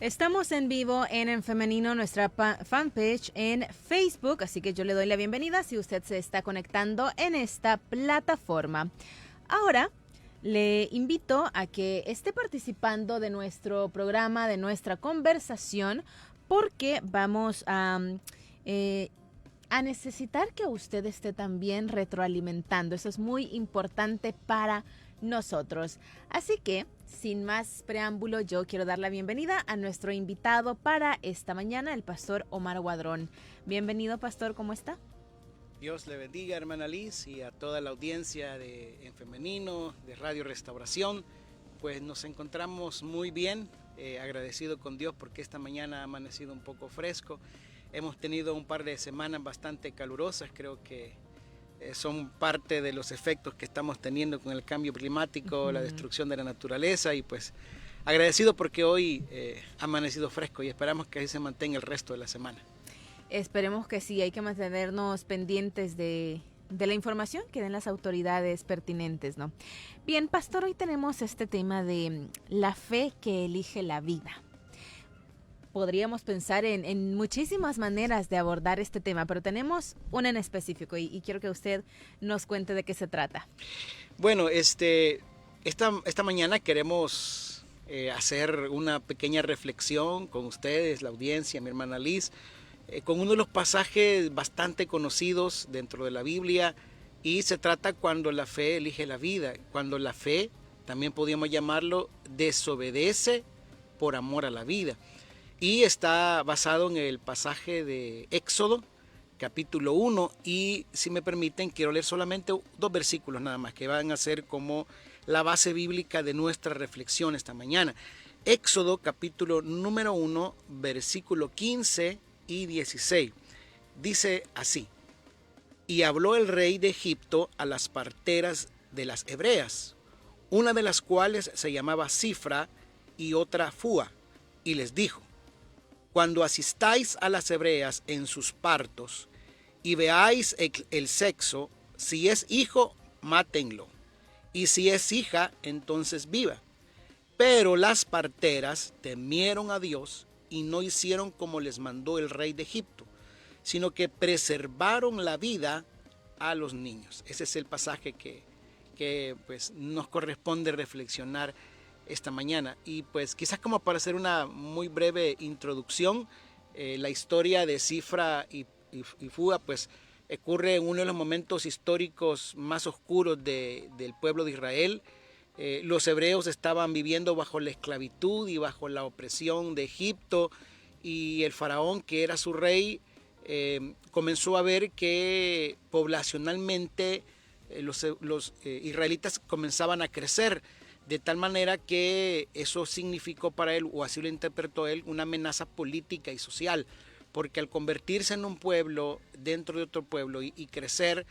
Estamos en vivo en Femenino, nuestra fanpage en Facebook, así que yo le doy la bienvenida si usted se está conectando en esta plataforma. Ahora le invito a que esté participando de nuestro programa, de nuestra conversación, porque vamos a necesitar que usted esté también retroalimentando. Eso es muy importante para nosotros. Así que, sin más preámbulo, yo quiero dar la bienvenida a nuestro invitado para esta mañana, el pastor Omar Guadrón. Bienvenido, pastor, ¿cómo está? Dios le bendiga, hermana Liz, y a toda la audiencia de En Femenino, de Radio Restauración. Pues nos encontramos muy bien, agradecido con Dios porque esta mañana ha amanecido un poco fresco. Hemos tenido un par de semanas bastante calurosas, creo que son parte de los efectos que estamos teniendo con el cambio climático, la destrucción de la naturaleza, y pues agradecido porque hoy ha amanecido fresco y esperamos que así se mantenga el resto de la semana. Esperemos que sí, hay que mantenernos pendientes de la información que den las autoridades pertinentes, ¿no? Bien, pastor, hoy tenemos este tema de la fe que elige la vida. Podríamos pensar en muchísimas maneras de abordar este tema, pero tenemos una en específico y quiero que usted nos cuente de qué se trata. Bueno, esta mañana queremos hacer una pequeña reflexión con ustedes, la audiencia, mi hermana Liz, con uno de los pasajes bastante conocidos dentro de la Biblia, y se trata cuando la fe elige la vida, cuando la fe, también podríamos llamarlo, desobedece por amor a la vida. Y está basado en el pasaje de Éxodo, capítulo 1, y si me permiten, quiero leer solamente 2 versículos nada más, que van a ser como la base bíblica de nuestra reflexión esta mañana. Éxodo, capítulo número 1, versículo 15 y 16. Dice así: y habló el rey de Egipto a las parteras de las hebreas, una de las cuales se llamaba Cifra y otra Fúa, y les dijo: cuando asistáis a las hebreas en sus partos y veáis el sexo, si es hijo, mátenlo, y si es hija, entonces viva. Pero las parteras temieron a Dios y no hicieron como les mandó el rey de Egipto, sino que preservaron la vida a los niños. Ese es el pasaje que pues, nos corresponde reflexionar esta mañana. Y pues quizás como para hacer una muy breve introducción, la historia de Cifra y Fúa pues ocurre en uno de los momentos históricos más oscuros del pueblo de Israel. Los hebreos estaban viviendo bajo la esclavitud y bajo la opresión de Egipto, y el faraón, que era su rey, comenzó a ver que poblacionalmente los israelitas comenzaban a crecer, de tal manera que eso significó para él, o así lo interpretó él, una amenaza política y social, porque al convertirse en un pueblo dentro de otro pueblo y crecer,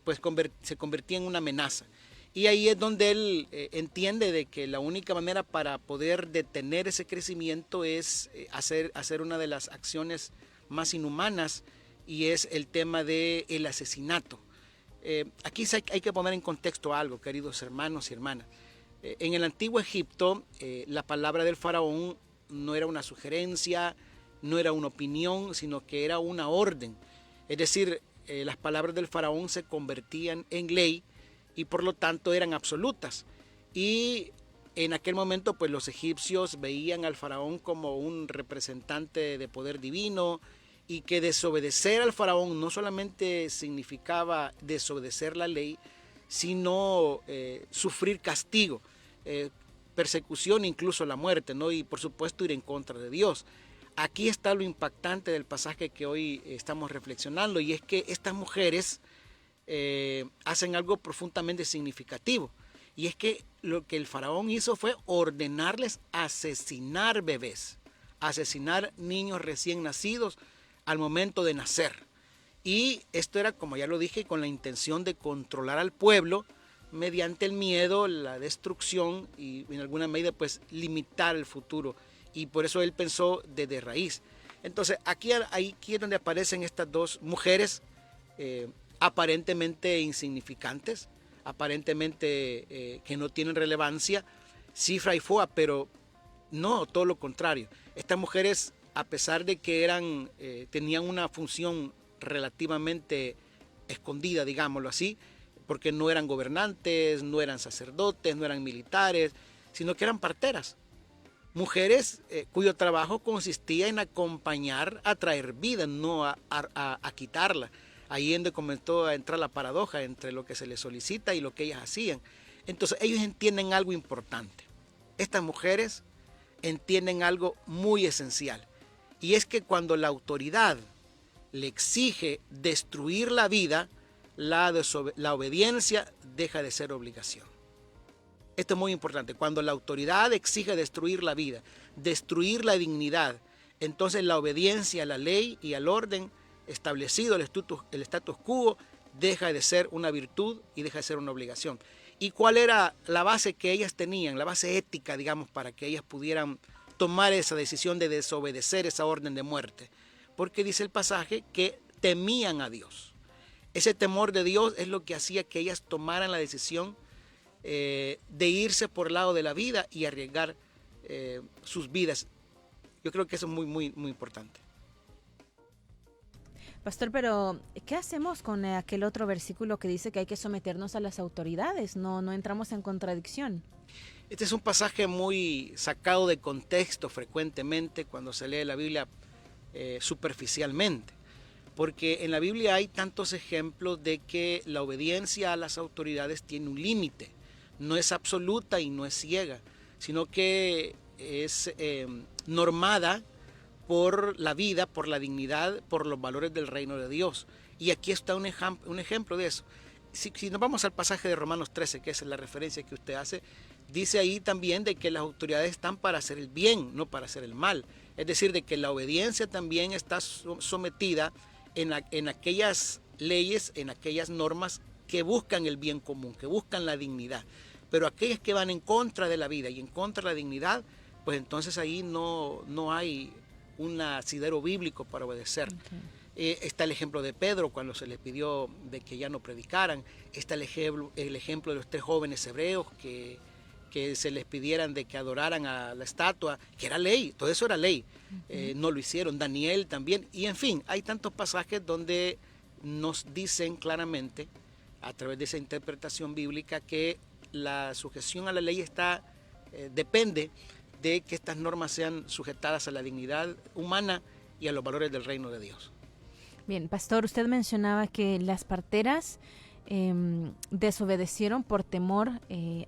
pues se convertía en una amenaza. Y ahí es donde él entiende de que la única manera para poder detener ese crecimiento es hacer una de las acciones más inhumanas, y es el tema del asesinato. Aquí hay que poner en contexto algo, queridos hermanos y hermanas. En el antiguo Egipto, la palabra del faraón no era una sugerencia, no era una opinión, sino que era una orden. Es decir, las palabras del faraón se convertían en ley y por lo tanto eran absolutas. Y en aquel momento pues los egipcios veían al faraón como un representante de poder divino, y que desobedecer al faraón no solamente significaba desobedecer la ley, sino sufrir castigo, persecución, incluso la muerte, ¿no? Y por supuesto ir en contra de Dios. Aquí está lo impactante del pasaje que hoy estamos reflexionando, y es que estas mujeres hacen algo profundamente significativo, y es que lo que el faraón hizo fue ordenarles asesinar bebés, asesinar niños recién nacidos al momento de nacer. Y esto era, como ya lo dije, con la intención de controlar al pueblo mediante el miedo, la destrucción y en alguna medida pues limitar el futuro. Y por eso él pensó desde raíz. Entonces aquí es donde aparecen estas dos mujeres aparentemente insignificantes, aparentemente que no tienen relevancia, Cifra y Fúa, pero No, todo lo contrario. Estas mujeres, a pesar de que tenían una función relativamente escondida, digámoslo así, porque no eran gobernantes, no eran sacerdotes, no eran militares, sino que eran parteras. Mujeres cuyo trabajo consistía en acompañar a traer vida, no a quitarla. Ahí es donde comenzó a entrar la paradoja entre lo que se les solicita y lo que ellas hacían. Entonces ellos entienden algo importante. Estas mujeres entienden algo muy esencial. Y es que cuando la autoridad le exige destruir la vida, la obediencia deja de ser obligación. Esto es muy importante. Cuando la autoridad exige destruir la vida, destruir la dignidad, entonces la obediencia a la ley y al orden establecido, el status quo, deja de ser una virtud y deja de ser una obligación. ¿Y cuál era la base que ellas tenían, la base ética, digamos, para que ellas pudieran tomar esa decisión de desobedecer esa orden de muerte? Porque dice el pasaje que temían a Dios. Ese temor de Dios es lo que hacía que ellas tomaran la decisión de irse por el lado de la vida y arriesgar sus vidas. Yo creo que eso es muy, muy, muy importante. Pastor, pero ¿qué hacemos con aquel otro versículo que dice que hay que someternos a las autoridades? No entramos en contradicción. Este es un pasaje muy sacado de contexto frecuentemente cuando se lee la Biblia superficialmente. Porque en la Biblia hay tantos ejemplos de que la obediencia a las autoridades tiene un límite. No es absoluta y no es ciega, sino que es normada por la vida, por la dignidad, por los valores del reino de Dios. Y aquí está un ejemplo de eso. Si nos vamos al pasaje de Romanos 13, que es la referencia que usted hace, dice ahí también de que las autoridades están para hacer el bien, no para hacer el mal. Es decir, de que la obediencia también está sometida en aquellas leyes, en aquellas normas que buscan el bien común, que buscan la dignidad. Pero aquellas que van en contra de la vida y en contra de la dignidad, pues entonces ahí no hay un asidero bíblico para obedecer. Okay. Está el ejemplo de Pedro cuando se le pidió de que ya no predicaran. Está el ejemplo de los 3 jóvenes hebreos que se les pidieran de que adoraran a la estatua, que era ley, todo eso era ley. No lo hicieron. Daniel también. Y en fin, hay tantos pasajes donde nos dicen claramente, a través de esa interpretación bíblica, que la sujeción a la ley depende de que estas normas sean sujetadas a la dignidad humana y a los valores del reino de Dios. Bien, pastor, usted mencionaba que las parteras desobedecieron por temor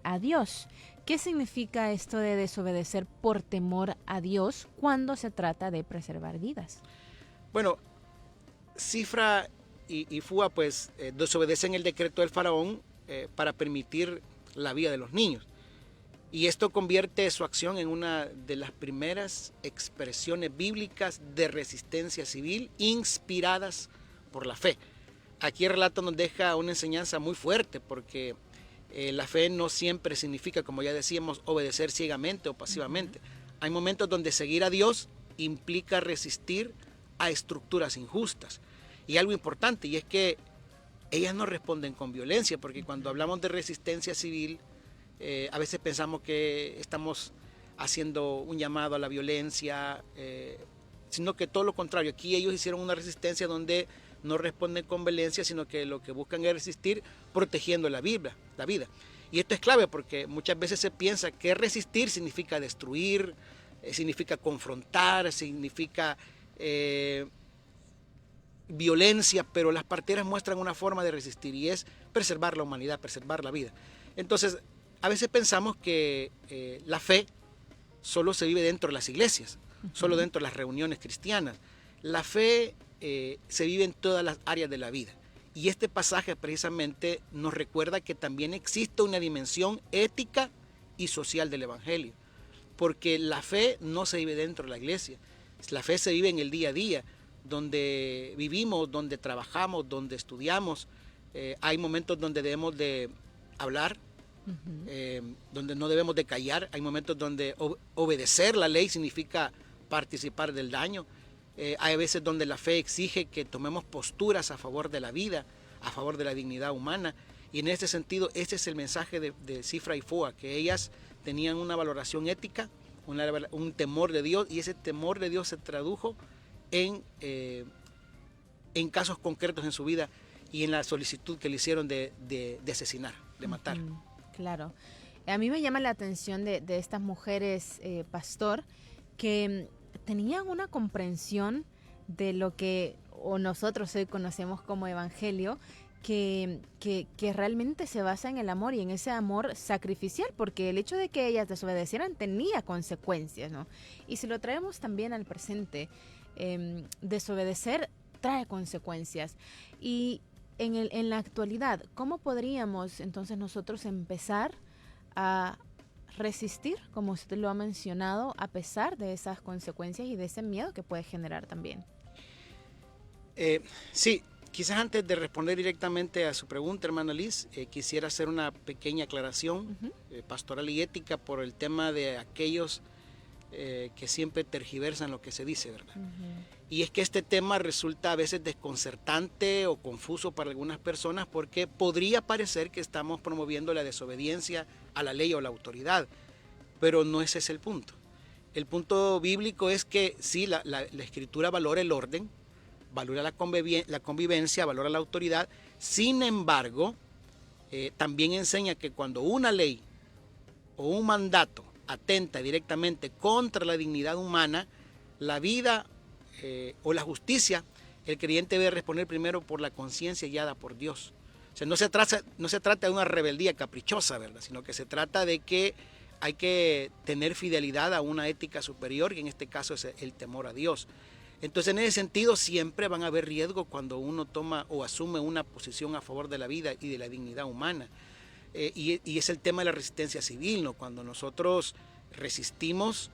a Dios. ¿Qué significa esto de desobedecer por temor a Dios cuando se trata de preservar vidas? Bueno, Cifra y Fúa pues desobedecen el decreto del faraón para permitir la vida de los niños. Y esto convierte su acción en una de las primeras expresiones bíblicas de resistencia civil inspiradas por la fe. Aquí el relato nos deja una enseñanza muy fuerte porque la fe no siempre significa, como ya decíamos, obedecer ciegamente o pasivamente. Hay momentos donde seguir a Dios implica resistir a estructuras injustas. Y algo importante, y es que ellas no responden con violencia, porque cuando hablamos de resistencia civil, a veces pensamos que estamos haciendo un llamado a la violencia, sino que todo lo contrario. Aquí ellos hicieron una resistencia donde no responden con violencia, sino que lo que buscan es resistir protegiendo la vida. Y esto es clave porque muchas veces se piensa que resistir significa destruir, significa confrontar, significa violencia, pero las parteras muestran una forma de resistir y es preservar la humanidad, preservar la vida. Entonces, a veces pensamos que la fe solo se vive dentro de las iglesias, solo dentro de las reuniones cristianas. La fe se vive en todas las áreas de la vida. Y este pasaje precisamente nos recuerda que también existe una dimensión ética y social del Evangelio. Porque la fe no se vive dentro de la iglesia. La fe se vive en el día a día, donde vivimos, donde trabajamos, donde estudiamos. Hay momentos donde debemos de hablar, donde no debemos de callar. Hay momentos donde obedecer la ley significa participar del daño. Hay veces donde la fe exige que tomemos posturas a favor de la vida, a favor de la dignidad humana. Y en este sentido, este es el mensaje de Cifra y Fúa, que ellas tenían una valoración ética, un temor de Dios, y ese temor de Dios se tradujo en casos concretos en su vida y en la solicitud que le hicieron de asesinar, de matar. Claro. A mí me llama la atención de estas mujeres, pastor, que tenían una comprensión de lo que nosotros hoy conocemos como evangelio, que realmente se basa en el amor y en ese amor sacrificial, porque el hecho de que ellas desobedecieran tenía consecuencias, ¿no? Y si lo traemos también al presente, desobedecer trae consecuencias. Y en la actualidad, ¿cómo podríamos entonces nosotros empezar a resistir, como usted lo ha mencionado, a pesar de esas consecuencias y de ese miedo que puede generar también? Sí, quizás antes de responder directamente a su pregunta, hermana Liz, quisiera hacer una pequeña aclaración pastoral y ética por el tema de aquellos que siempre tergiversan lo que se dice, ¿verdad? Y es que este tema resulta a veces desconcertante o confuso para algunas personas, porque podría parecer que estamos promoviendo la desobediencia a la ley o la autoridad, pero no ese es el punto. El punto bíblico es que sí, la Escritura valora el orden, valora la convivencia, valora la autoridad. Sin embargo, también enseña que cuando una ley o un mandato atenta directamente contra la dignidad humana, la vida o la justicia, el creyente debe responder primero por la conciencia guiada por Dios. O sea, no se trata de una rebeldía caprichosa, ¿verdad? Sino que se trata de que hay que tener fidelidad a una ética superior, y en este caso es el temor a Dios. Entonces, en ese sentido, siempre van a haber riesgos cuando uno toma o asume una posición a favor de la vida y de la dignidad humana. Y es el tema de la resistencia civil, ¿no? Cuando nosotros resistimos,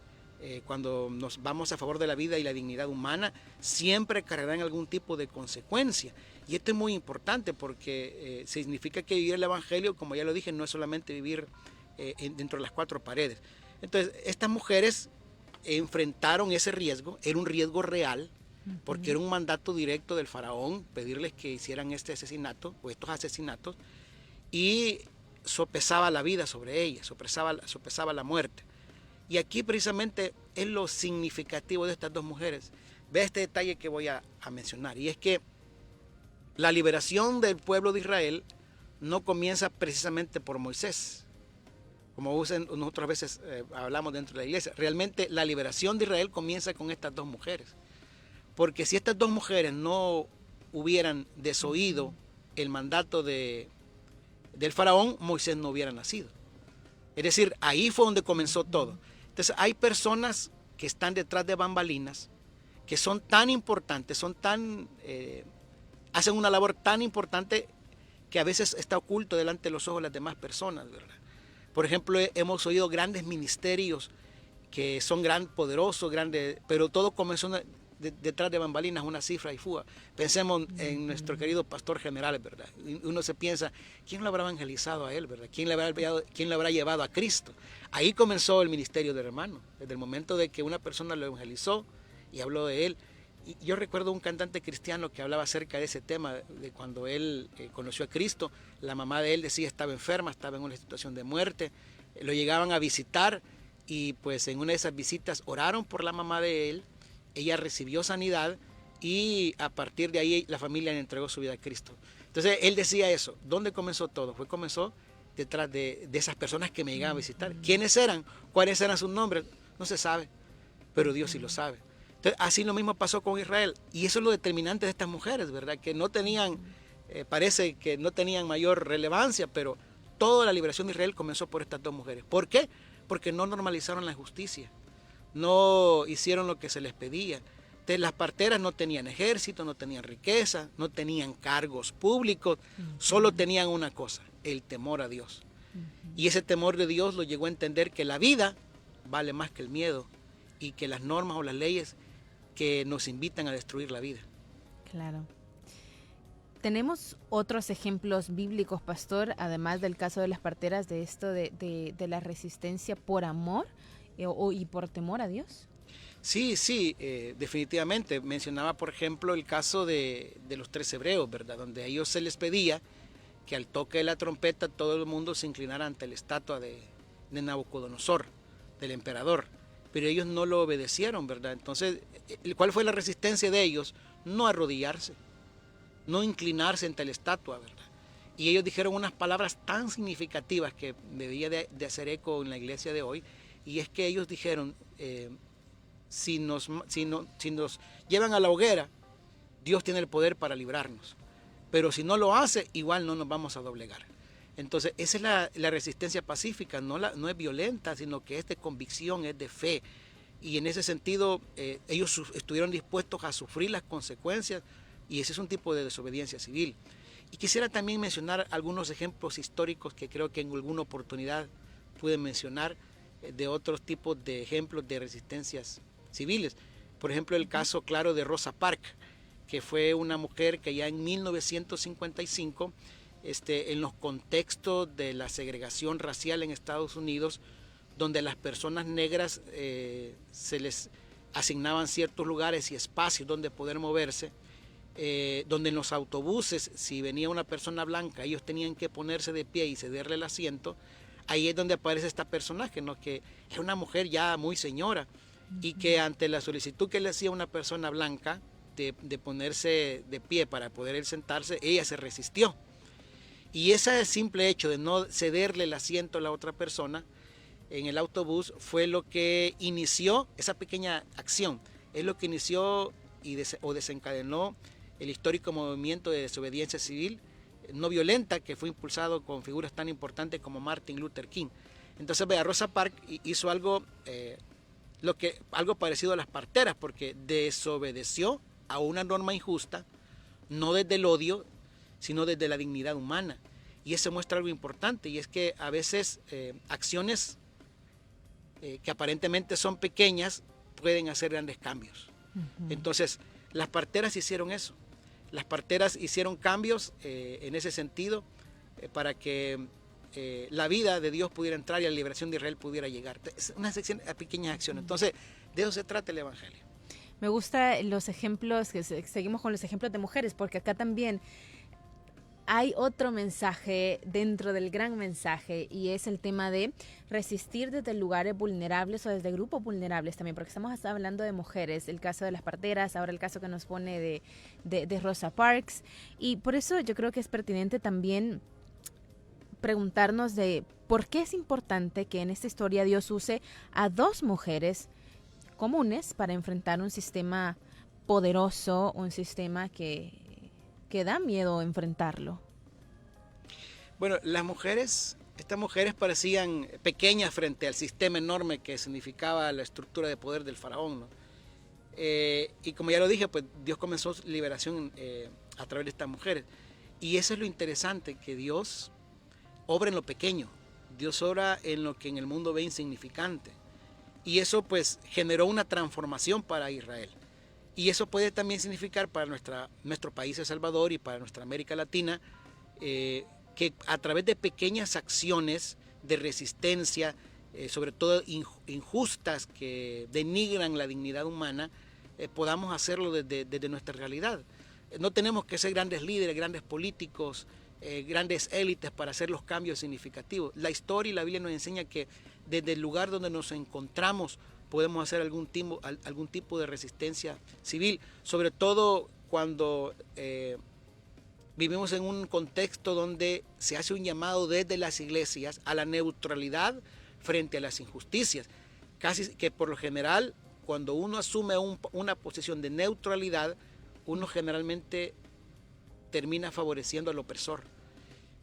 cuando nos vamos a favor de la vida y la dignidad humana, siempre cargarán algún tipo de consecuencia. Y esto es muy importante porque significa que vivir el Evangelio, como ya lo dije, no es solamente vivir dentro de las cuatro paredes. Entonces, estas mujeres enfrentaron ese riesgo, era un riesgo real, porque era un mandato directo del faraón pedirles que hicieran este asesinato o estos asesinatos, y sopesaba la vida sobre ellas, sopesaba la muerte. Y aquí precisamente es lo significativo de estas dos mujeres. Ve este detalle que voy a mencionar, y es que la liberación del pueblo de Israel no comienza precisamente por Moisés, como nosotros a veces hablamos dentro de la iglesia. Realmente la liberación de Israel comienza con estas dos mujeres, porque si estas dos mujeres no hubieran desoído el mandato del faraón, Moisés no hubiera nacido. Es decir, ahí fue donde comenzó todo. Entonces hay personas que están detrás de bambalinas, que son tan importantes, hacen una labor tan importante que a veces está oculto delante de los ojos de las demás personas, ¿verdad? Por ejemplo, hemos oído grandes ministerios que son poderosos, grandes, pero todo comenzó detrás de bambalinas, una cifra y fuga. Pensemos en nuestro querido pastor general, ¿verdad? Uno se piensa, ¿quién lo habrá evangelizado a él, verdad? ¿Quién le habrá llevado a Cristo? Ahí comenzó el ministerio del hermano, desde el momento de que una persona lo evangelizó y habló de él. Y yo recuerdo un cantante cristiano que hablaba acerca de ese tema, de cuando él conoció a Cristo. La mamá de él decía estaba enferma, estaba en una situación de muerte, lo llegaban a visitar, y pues en una de esas visitas oraron por la mamá de él. Ella recibió sanidad, y a partir de ahí la familia le entregó su vida a Cristo. Entonces él decía eso. ¿Dónde comenzó todo? Comenzó detrás de esas personas que me llegaban a visitar. ¿Quiénes eran? ¿Cuáles eran sus nombres? No se sabe, pero Dios sí lo sabe. Entonces, así lo mismo pasó con Israel, y eso es lo determinante de estas mujeres, ¿verdad? Que no tenían, parece que no tenían mayor relevancia, pero toda la liberación de Israel comenzó por estas dos mujeres. ¿Por qué? Porque no normalizaron la justicia, no hicieron lo que se les pedía. Entonces, las parteras no tenían ejército, no tenían riqueza, no tenían cargos públicos, solo tenían una cosa, el temor a Dios. Y ese temor de Dios lo llegó a entender que la vida vale más que el miedo, y que las normas o las leyes que nos invitan a destruir la vida. Claro. ¿Tenemos otros ejemplos bíblicos, pastor, además del caso de las parteras, de esto de la resistencia por amor y por temor a Dios? Sí, definitivamente. Mencionaba, por ejemplo, el caso de los 3 hebreos, ¿verdad? Donde a ellos se les pedía que al toque de la trompeta todo el mundo se inclinara ante la estatua de Nabucodonosor, del emperador. pero ellos no lo obedecieron, ¿verdad? Entonces, ¿cuál fue la resistencia de ellos? No arrodillarse, no inclinarse ante la estatua, ¿verdad? Y ellos dijeron unas palabras tan significativas que debía de hacer eco en la iglesia de hoy, y es que ellos dijeron, si nos llevan a la hoguera, Dios tiene el poder para librarnos, pero si no lo hace, igual no nos vamos a doblegar. Entonces, esa es la resistencia pacífica, no es violenta, sino que es de convicción, es de fe. Y en ese sentido, ellos estuvieron dispuestos a sufrir las consecuencias, y ese es un tipo de desobediencia civil. Y quisiera también mencionar algunos ejemplos históricos que creo que en alguna oportunidad pude mencionar, de otros tipos de ejemplos de resistencias civiles. Por ejemplo, el caso claro de Rosa Parks, que fue una mujer que ya en 1955, en los contextos de la segregación racial en Estados Unidos, donde a las personas negras se les asignaban ciertos lugares y espacios donde poder moverse, donde en los autobuses, si venía una persona blanca, ellos tenían que ponerse de pie y cederle el asiento. Ahí es donde aparece esta personaje, ¿no? Que es una mujer ya muy señora, y que ante la solicitud que le hacía una persona blanca de ponerse de pie para poder él sentarse, ella se resistió. Y ese simple hecho de no cederle el asiento a la otra persona en el autobús fue lo que inició, esa pequeña acción, es lo que inició o desencadenó el histórico movimiento de desobediencia civil no violenta, que fue impulsado con figuras tan importantes como Martin Luther King. Entonces, vea, Rosa Parks hizo algo parecido a las parteras, porque desobedeció a una norma injusta, no desde el odio, sino desde la dignidad humana. Y eso muestra algo importante, y es que a veces acciones que aparentemente son pequeñas pueden hacer grandes cambios. Entonces, las parteras hicieron eso. Las parteras hicieron cambios en ese sentido para que la vida de Dios pudiera entrar y la liberación de Israel pudiera llegar. Es una pequeña acción. Entonces, de eso se trata el Evangelio. Me gustan los ejemplos, que seguimos con los ejemplos de mujeres, porque acá también hay otro mensaje dentro del gran mensaje, y es el tema de resistir desde lugares vulnerables o desde grupos vulnerables también, porque estamos hablando de mujeres, el caso de las parteras, ahora el caso que nos pone de Rosa Parks, y por eso yo creo que es pertinente también preguntarnos de por qué es importante que en esta historia Dios use a dos mujeres comunes para enfrentar un sistema poderoso, un sistema que da miedo enfrentarlo. Bueno, estas mujeres parecían pequeñas frente al sistema enorme que significaba la estructura de poder del faraón, ¿no? Y como ya lo dije, pues Dios comenzó su liberación a través de estas mujeres. Y eso es lo interesante, que Dios obra en lo pequeño, Dios obra en lo que en el mundo ve insignificante. Y eso pues generó una transformación para Israel. Y eso puede también significar para nuestro país El Salvador y para nuestra América Latina, que a través de pequeñas acciones de resistencia, sobre todo injustas, que denigran la dignidad humana, podamos hacerlo desde nuestra realidad. No tenemos que ser grandes líderes, grandes políticos, grandes élites para hacer los cambios significativos. La historia y la Biblia nos enseña que desde el lugar donde nos encontramos podemos hacer algún tipo de resistencia civil, sobre todo cuando vivimos en un contexto donde se hace un llamado desde las iglesias a la neutralidad frente a las injusticias. Casi que por lo general, cuando uno asume una posición de neutralidad, uno generalmente termina favoreciendo al opresor.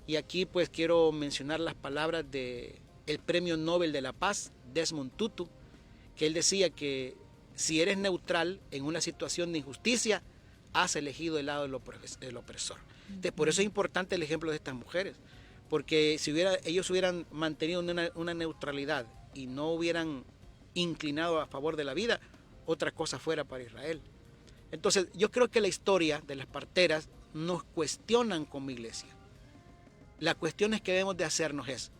Y aquí pues quiero mencionar las palabras del Premio Nobel de la Paz, Desmond Tutu, que él decía que si eres neutral en una situación de injusticia, has elegido el lado del opresor. Entonces, por eso es importante el ejemplo de estas mujeres, porque si ellos hubieran mantenido una neutralidad y no hubieran inclinado a favor de la vida, otra cosa fuera para Israel. Entonces, yo creo que la historia de las parteras nos cuestionan como iglesia. La cuestión es que debemos de hacernos es,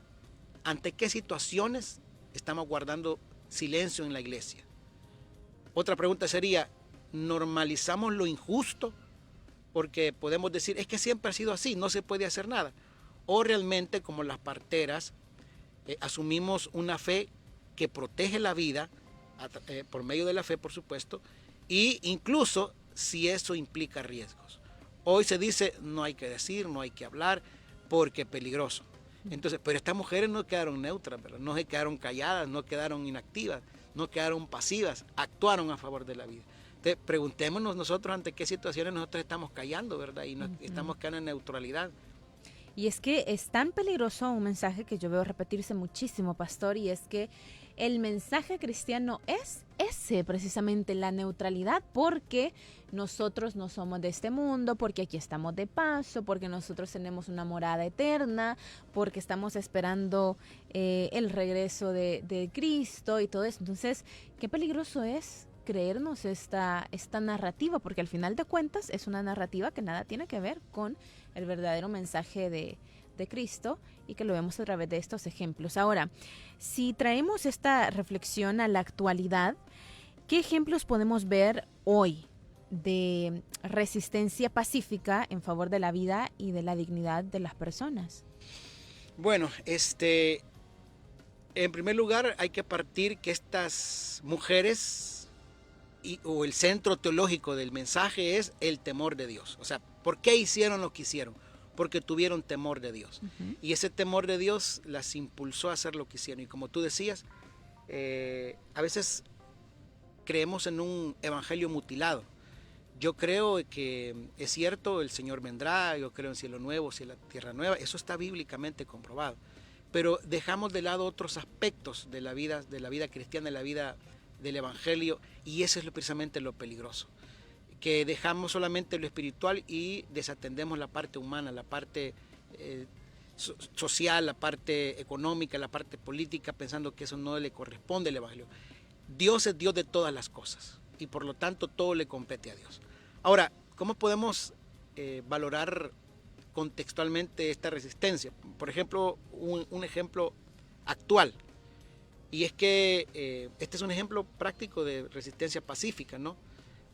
¿ante qué situaciones estamos guardando silencio en la iglesia? Otra pregunta sería, ¿normalizamos lo injusto? Porque podemos decir, es que siempre ha sido así, no se puede hacer nada. O realmente, como las parteras, asumimos una fe que protege la vida por medio de la fe, por supuesto, y incluso si eso implica riesgos. Hoy se dice, no hay que decir, no hay que hablar, porque es peligroso. Entonces, pero estas mujeres no quedaron neutras, ¿verdad? No se quedaron calladas, no quedaron inactivas, no quedaron pasivas, actuaron a favor de la vida. Entonces, preguntémonos nosotros ante qué situaciones nosotros estamos callando, ¿verdad? Y estamos quedando en neutralidad. Y es que es tan peligroso un mensaje que yo veo repetirse muchísimo, pastor, y es que el mensaje cristiano es ese, precisamente la neutralidad, porque nosotros no somos de este mundo, porque aquí estamos de paso, porque nosotros tenemos una morada eterna, porque estamos esperando el regreso de Cristo y todo eso. Entonces, qué peligroso es creernos esta narrativa, porque al final de cuentas es una narrativa que nada tiene que ver con el verdadero mensaje de Cristo, y que lo vemos a través de estos ejemplos. Ahora, si traemos esta reflexión a la actualidad, ¿qué ejemplos podemos ver hoy de resistencia pacífica en favor de la vida y de la dignidad de las personas? Bueno, en primer lugar hay que partir que estas mujeres o el centro teológico del mensaje es el temor de Dios. O sea, ¿por qué hicieron lo que hicieron? Porque tuvieron temor de Dios. Y ese temor de Dios las impulsó a hacer lo que hicieron. Y como tú decías, a veces creemos en un evangelio mutilado. Yo creo que es cierto, el Señor vendrá, yo creo en cielo nuevo, la tierra nueva, eso está bíblicamente comprobado. Pero dejamos de lado otros aspectos de la vida cristiana, de la vida del evangelio, y eso es precisamente lo peligroso. Que dejamos solamente lo espiritual y desatendemos la parte humana, la parte social, la parte económica, la parte política, pensando que eso no le corresponde al evangelio. Dios es Dios de todas las cosas y por lo tanto todo le compete a Dios. Ahora, ¿cómo podemos valorar contextualmente esta resistencia? Por ejemplo, un ejemplo actual, y es que este es un ejemplo práctico de resistencia pacífica, ¿no?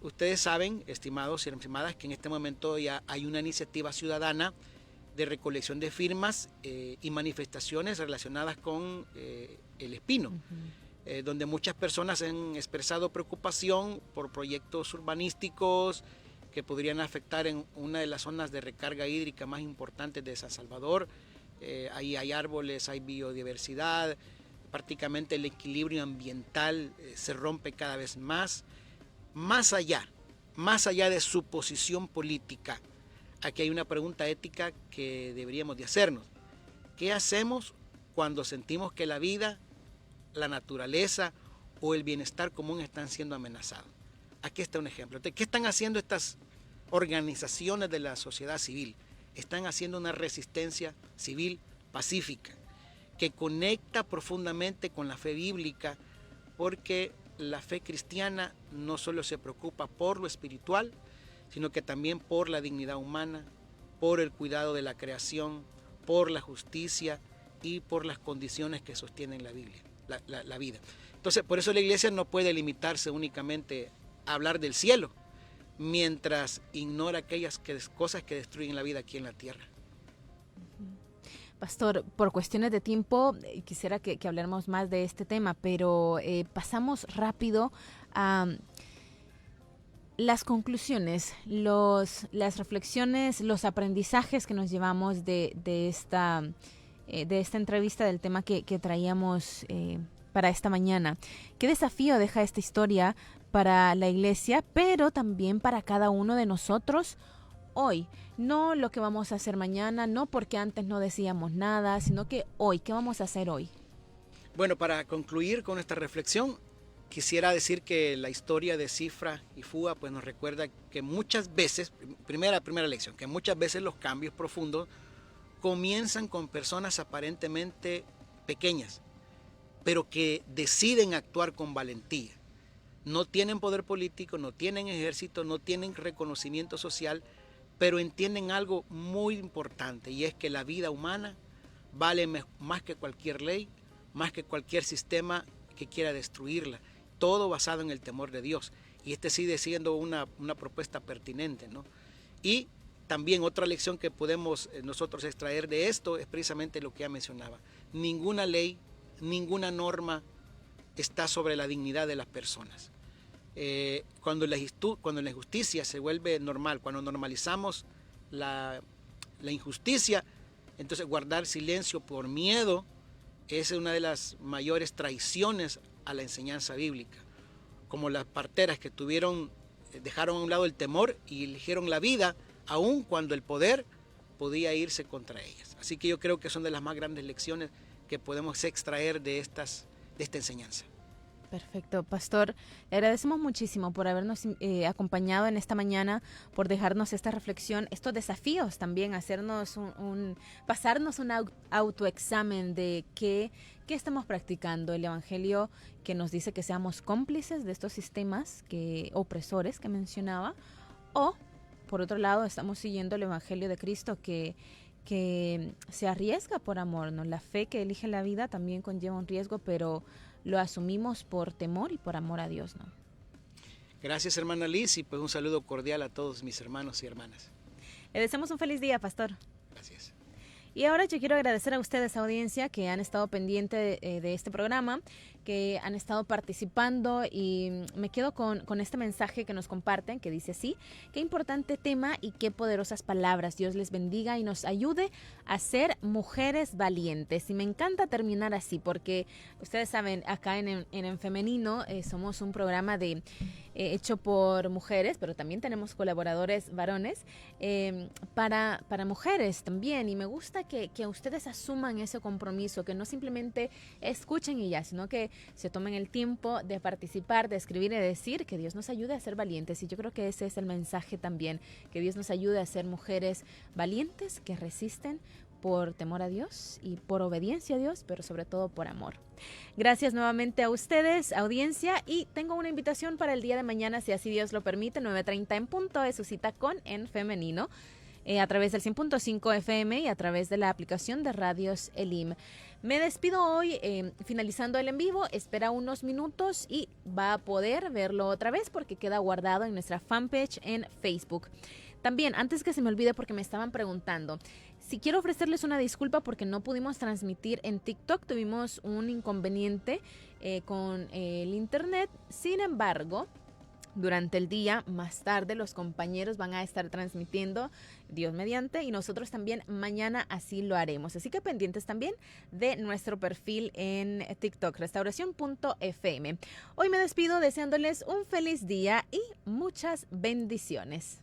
Ustedes saben, estimados y estimadas, que en este momento ya hay una iniciativa ciudadana de recolección de firmas y manifestaciones relacionadas con el Espino, donde muchas personas han expresado preocupación por proyectos urbanísticos que podrían afectar en una de las zonas de recarga hídrica más importantes de San Salvador. Ahí hay árboles, hay biodiversidad, prácticamente el equilibrio ambiental se rompe cada vez más. Más allá de su posición política, aquí hay una pregunta ética que deberíamos de hacernos. ¿Qué hacemos cuando sentimos que la vida, la naturaleza o el bienestar común están siendo amenazados? Aquí está un ejemplo. ¿Qué están haciendo estas organizaciones de la sociedad civil? Están haciendo una resistencia civil pacífica que conecta profundamente con la fe bíblica, porque la fe cristiana no solo se preocupa por lo espiritual, sino que también por la dignidad humana, por el cuidado de la creación, por la justicia y por las condiciones que sostienen la Biblia, la vida. Entonces, por eso la iglesia no puede limitarse únicamente a hablar del cielo, mientras ignora aquellas cosas que destruyen la vida aquí en la tierra. Pastor, por cuestiones de tiempo, quisiera que hablemos más de este tema, pero pasamos rápido a las conclusiones, las reflexiones, los aprendizajes que nos llevamos de esta entrevista, del tema que traíamos para esta mañana. ¿Qué desafío deja esta historia para la iglesia, pero también para cada uno de nosotros hoy? No lo que vamos a hacer mañana, no porque antes no decíamos nada, sino que hoy, ¿qué vamos a hacer hoy? Bueno, para concluir con esta reflexión, quisiera decir que la historia de Cifra y Fua pues nos recuerda que muchas veces, primera lección, que muchas veces los cambios profundos comienzan con personas aparentemente pequeñas, pero que deciden actuar con valentía. No tienen poder político, no tienen ejército, no tienen reconocimiento social, pero entienden algo muy importante, y es que la vida humana vale más que cualquier ley, más que cualquier sistema que quiera destruirla, todo basado en el temor de Dios. Y sigue siendo una propuesta pertinente, ¿no? Y también otra lección que podemos nosotros extraer de esto es precisamente lo que ya mencionaba. Ninguna ley, ninguna norma está sobre la dignidad de las personas. Cuando la injusticia se vuelve normal, cuando normalizamos la injusticia, entonces guardar silencio por miedo es una de las mayores traiciones a la enseñanza bíblica. Como las parteras que dejaron a un lado el temor y eligieron la vida, aun cuando el poder podía irse contra ellas. Así que yo creo que son de las más grandes lecciones que podemos extraer de esta enseñanza. Perfecto, pastor. Le agradecemos muchísimo por habernos acompañado en esta mañana, por dejarnos esta reflexión, estos desafíos también, hacernos pasarnos un autoexamen de qué estamos practicando. El Evangelio que nos dice que seamos cómplices de estos sistemas opresores que mencionaba, o por otro lado estamos siguiendo el Evangelio de Cristo que se arriesga por amor, ¿no? La fe que elige la vida también conlleva un riesgo, pero lo asumimos por temor y por amor a Dios, ¿no? Gracias, hermana Liz, y pues un saludo cordial a todos mis hermanos y hermanas. Le deseamos un feliz día, pastor. Gracias. Y ahora yo quiero agradecer a ustedes, audiencia, que han estado pendiente de este programa, que han estado participando, y me quedo con este mensaje que nos comparten, que dice así: qué importante tema y qué poderosas palabras. Dios les bendiga y nos ayude a ser mujeres valientes. Y me encanta terminar así, porque ustedes saben, acá en Femenino somos un programa hecho por mujeres, pero también tenemos colaboradores varones para mujeres también, y me gusta que ustedes asuman ese compromiso, que no simplemente escuchen y ya, sino que se tomen el tiempo de participar, de escribir y de decir. Que Dios nos ayude a ser valientes, y yo creo que ese es el mensaje también, que Dios nos ayude a ser mujeres valientes que resisten por temor a Dios y por obediencia a Dios, pero sobre todo por amor. Gracias nuevamente a ustedes, audiencia, y tengo una invitación para el día de mañana, si así Dios lo permite, 9:30 en punto, es su cita con En Femenino, a través del 100.5 FM y a través de la aplicación de Radios Elim. Me despido hoy finalizando el en vivo. Espera unos minutos y va a poder verlo otra vez porque queda guardado en nuestra fanpage en Facebook. También, antes que se me olvide, porque me estaban preguntando, si quiero ofrecerles una disculpa porque no pudimos transmitir en TikTok, tuvimos un inconveniente con el internet. Sin embargo, durante el día, más tarde, los compañeros van a estar transmitiendo, Dios mediante, y nosotros también mañana así lo haremos. Así que pendientes también de nuestro perfil en TikTok, restauración.fm. Hoy me despido deseándoles un feliz día y muchas bendiciones.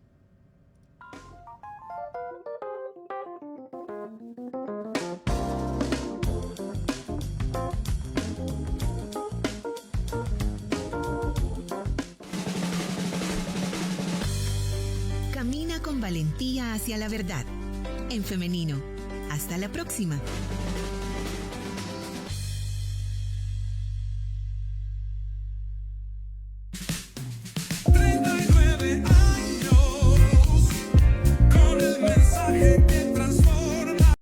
Camina con valentía hacia la verdad. En Femenino. Hasta la próxima.